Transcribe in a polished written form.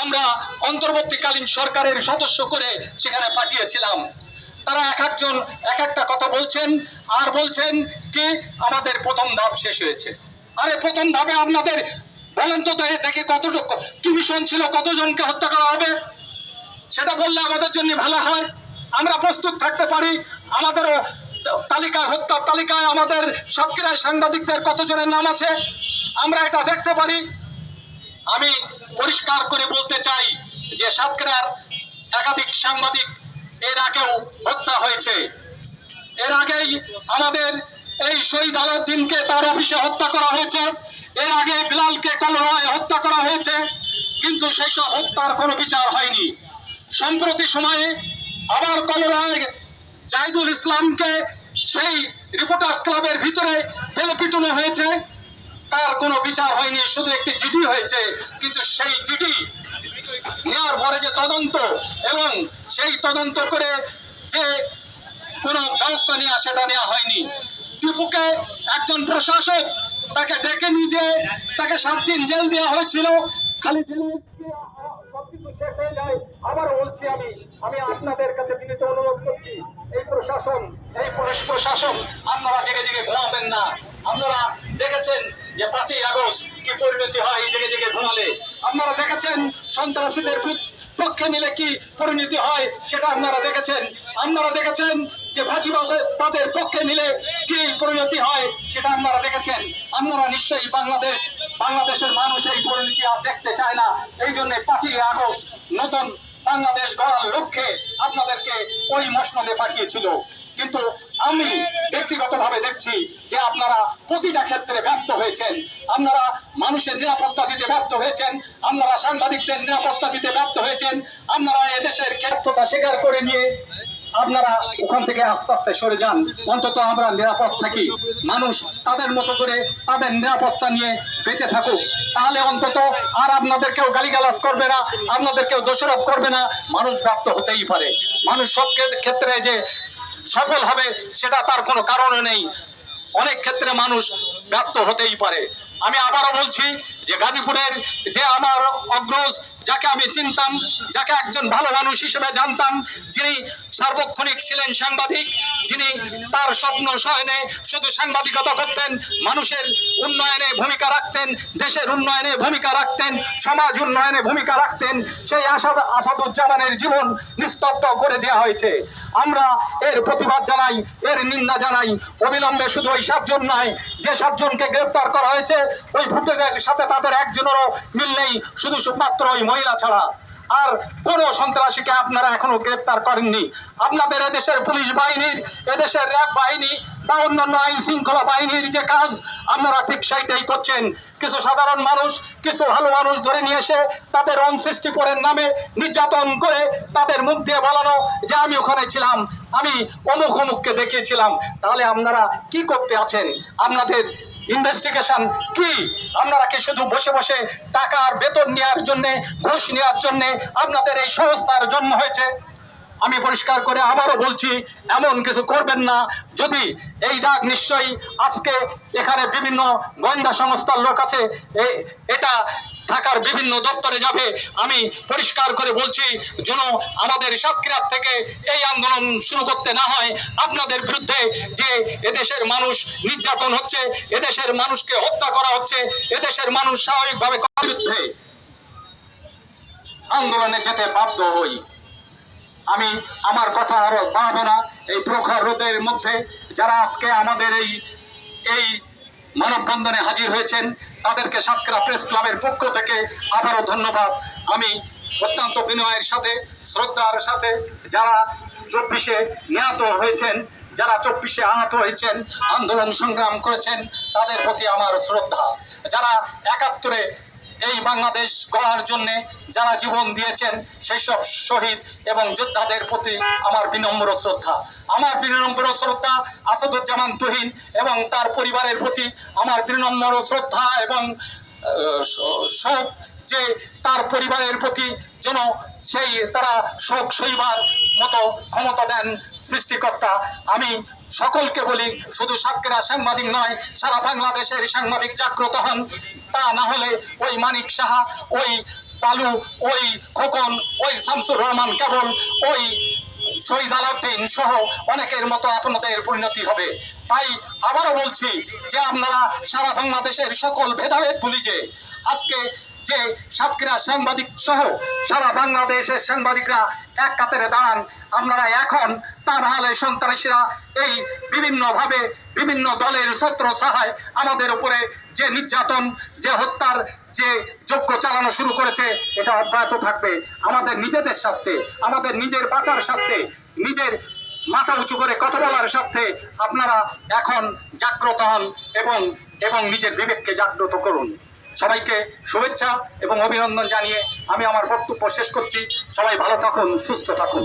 আমরা অন্তর্বর্তীকালীন সরকারের সদস্য করে সেখানে পাঠিয়েছিলাম। তারা এক একজন এক একটা কথা বলছেন আর বলছেন কি আমাদের প্রথম ধাপ শেষ হয়েছে। আরে প্রথম ধাপে আপনাদের বলেন তো দেখে কতটুকু কি মিশন ছিল, কতজনকে হত্যা করা হবে সেটা বললে আমাদের জন্য ভালো হয়। আমরা প্রস্তুত থাকতে পারি। আমাদেরও তালিকা, হত্যার তালিকায় আমাদের সাতক্ষীরায় সাংবাদিকদের কতজনের নাম আছে আমরা এটা দেখতে পারি। আমি পরিষ্কার করে বলতে চাই যে সাতক্ষীরার একাধিক সাংবাদিক এর আগেও হত্যা হয়েছে। এর আগেই আমাদের এই শহীদ আলাউদ্দিনকে তার অফিসে হত্যা করা হয়েছে। এর আগে বিলালকে কলরায় হত্যা করা হয়েছে, কিন্তু সেই সব হত্যার কোনো বিচার হয়নি। সম্প্রতি সময়ে আবার কলরায় জাহিদুল ইসলামকে সেই রিপোর্টার্স ক্লাবের ভিতরে ফেলে পিটানো হয়েছে, তার কোনো বিচার হয়নি, শুধু একটি জিডি হয়েছে। কিন্তু সেই জিডি নেওয়ার পরে যে তদন্ত এবং সেই তদন্ত করে যে কোনো ব্যবস্থা নেওয়া সেটা নেওয়া হয়নি। টিপুকে একজন প্রশাসক তাকে ডেকে নিজে তাকে 7 দিন জেল দেওয়া হয়েছিল। খালি জেলে সবকিছু শেষ হয়ে যায়। আবার বলছি আমি আপনাদের কাছে বিনীত অনুরোধ করছি, এই প্রশাসন, এই পুলিশ প্রশাসন আপনারা জেগে জেগে ঘুমাবেন না। আপনারা দেখেছেন যে 5ই আগস্ট কি পরিণতি হয় এই জেগে জেগে ঘুমালে। আপনারা দেখেছেন সন্ত্রাসীদের পক্ষে নিলে কি পরিণতি হয় সেটা আপনারা দেখেছেন। আপনারা দেখেছেন যে ফাঁসিবাদের পক্ষে নিলে কি পরিণতি হয় সেটা আপনারা দেখেছেন। আপনারা নিশ্চয়ই বাংলাদেশের মানুষ এই পরিণতি আর দেখতে চায় না। এই জন্য 5ই আগস্ট নতুন বাংলাদেশ গড়ার লক্ষ্যে আপনাদেরকে ওই মসনদে পাঠিয়েছিল। কিন্তু আমি ব্যক্তিগতভাবে দেখছি যে আপনারা প্রতিটা ক্ষেত্রে ব্যর্থ হয়েছেন। আপনারা মানুষের নিরাপত্তা দিতে ব্যর্থ হয়েছেন, আপনারা সাংবাদিকদের নিরাপত্তা দিতে ব্যর্থ হয়েছেন। আপনারা এদেশের ব্যর্থতা স্বীকার করে নিয়ে আপনারা ওখান থেকে আস্তে আস্তে সরে যান। অন্তত আমরা নিরাপদ থাকি, মানুষ তাদের মতো করে তাদের নিরাপত্তা নিয়ে বেঁচে থাকুক। তাহলে অন্তত আর আপনাদেরকেও গালিগালাজ করবে না, আপনাদেরকেও দোষারোপ করবে না। মানুষ ব্যর্থ হতেই পারে, মানুষ সব ক্ষেত্রে যে সফল হবে সেটা তার কোনো কারণ নেই। অনেক ক্ষেত্রে মানুষ ব্যর্থ হতেই পারে। আমি আবারও বলছি যে গাজীপুরের যে আমার অগ্রজ, যাকে আমি চিনতাম, যাকে একজন ভালো মানুষ হিসেবে জানতাম, যিনি সার্বক্ষণিক ছিলেন সাংবাদিক, যিনি তার স্বপ্ন সয়নে শুধু সাংবাদিকতা করতেন, মানুষের উন্নয়নে ভূমিকা রাখতেন, দেশের উন্নয়নে ভূমিকা রাখতেন, সমাজ উন্নয়নে ভূমিকা রাখতেন, সেই আসাদুজ্জামানের জীবন নিস্তব্ধ করে দেওয়া হয়েছে। আমরা এর প্রতিবাদ জানাই, এর নিন্দা জানাই। অবিলম্বে শুধু ওই 7 জন নয়, যে 7 জনকে গ্রেফতার করা হয়েছে ওই ভুক্তভোগীদের সাথে তাদের একজনেরও মিল নেই, শুধু মাত্র ওই মহিলা ছাড়া। আর কোন সন্ত্রাসীকে আপনারা এখনো গ্রেফতার করেননি। আপনাদের এদেশের পুলিশ বাহিনীর, এদেশের র্যাব বাহিনী বা অন্যান্য আইন শৃঙ্খলা বাহিনীর যে কাজ আপনারা ঠিক সেইটাই করছেন। কিছু সাধারণ মানুষ, কিছু ভালো মানুষ ধরে নিয়ে এসে তাদের রং সৃষ্টিপুরের নামে নির্যাতন করে তাদের মুখ দিয়ে বলানো যে আমি ওখানে ছিলাম, আমি অমুক অমুককে দেখিয়েছিলাম। তাহলে আপনারা কি করতে আছেন? আপনাদের ইনভেস্টিগেশন কি? আপনারা কি শুধু বসে বসে টাকার বেতন নেওয়ার জন্য, ঘুষ নেওয়ার জন্য আপনাদের এই সংস্থার জন্ম হয়েছে? আমি পরিষ্কার করে আবারও বলছি, এমন কিছু করবেন না। যদি এই ডাক নিশ্চয়ই আজকে এখানে বিভিন্ন গোয়েন্দা সংস্থার লোক আছে, এটা ঢাকার বিভিন্ন দপ্তরে যাবে। আমি পরিষ্কার করে বলছি, যেন আমাদের সাতক্ষীরার থেকে এই আন্দোলন শুরু করতে না হয়। আপনাদের বিরুদ্ধে যে এদেশের মানুষ নির্যাতন হচ্ছে, এদেশের মানুষকে হত্যা করা হচ্ছে, এদেশের মানুষ স্বাভাবিকভাবে বিরুদ্ধে আন্দোলনে যেতে বাধ্য হই। আমি আমার কথা আরো বাড়াবো না। এই প্রখর রোদের মধ্যে যারা আজকে আমাদের এই মানববন্ধনে হাজির হয়েছেন তাদেরকে সাতক্ষীরা প্রেস ক্লাবের পক্ষ থেকে আবারও ধন্যবাদ। আমি অত্যন্ত বিনয়ের সাথে, শ্রদ্ধার সাথে যারা 24-এ নিহত হয়েছেন, যারা 24-এ আহত হয়েছেন, আন্দোলন সংগ্রাম করেছেন, তাদের প্রতি আমার শ্রদ্ধা। যারা 71-এ এই বাংলাদেশ গড়ার জন্য যারা জীবন দিয়েছেন সেই সব শহীদ এবং যোদ্ধাদের প্রতি আমার বিনম্র শ্রদ্ধা। আমার বিনম্র শ্রদ্ধা আসাদুজ্জামান তুহিন এবং তার পরিবারের প্রতি আমার বিনম্র শ্রদ্ধা এবং শোক, যে তার পরিবারের প্রতি যেন তারা শোক সইবার মতো ক্ষমতা দেন সৃষ্টিকর্তা। আমি সকলকে বলি, শুধু সাতক্ষীরা সাংবাদিক নয়, সারা বাংলাদেশের সাংবাদিক জাগ্রত হন। তা না হলে ওই মানিক সাহা, ওই তালু, ওই খোকন, ওই শামসুর রহমান কেবল, ওই শহীদ আলাউদ্দিন সহ অনেকের মতো আপনাদের পরিণতি হবে। তাই আবারও বলছি যে আপনারা সারা বাংলাদেশের সকল ভেদাভেদ ভুলে যে আজকে যে সাতক্ষীরা সাংবাদিক সহ সারা বাংলাদেশের সাংবাদিকরা এক কাতারে দাঁড়ান। আপনারা এখন, তা না হলে সন্ত্রাসীরা এই বিভিন্নভাবে বিভিন্ন দলের ছত্র ছায়ায় আমাদের উপরে যে নির্যাতন, যে হত্যার যে যজ্ঞ চালানো শুরু করেছে, এটা অব্যাহত থাকবে। আমাদের নিজেদের স্বার্থে, আমাদের নিজের বাঁচার স্বার্থে, নিজের মাথা উঁচু করে কথা বলার স্বার্থে আপনারা এখন জাগ্রত হন এবং নিজের বিবেককে জাগ্রত করুন। সবাইকে শুভেচ্ছা এবং অভিনন্দন জানিয়ে আমি আমার বক্তব্য শেষ করছি। সবাই ভালো থাকুন, সুস্থ থাকুন।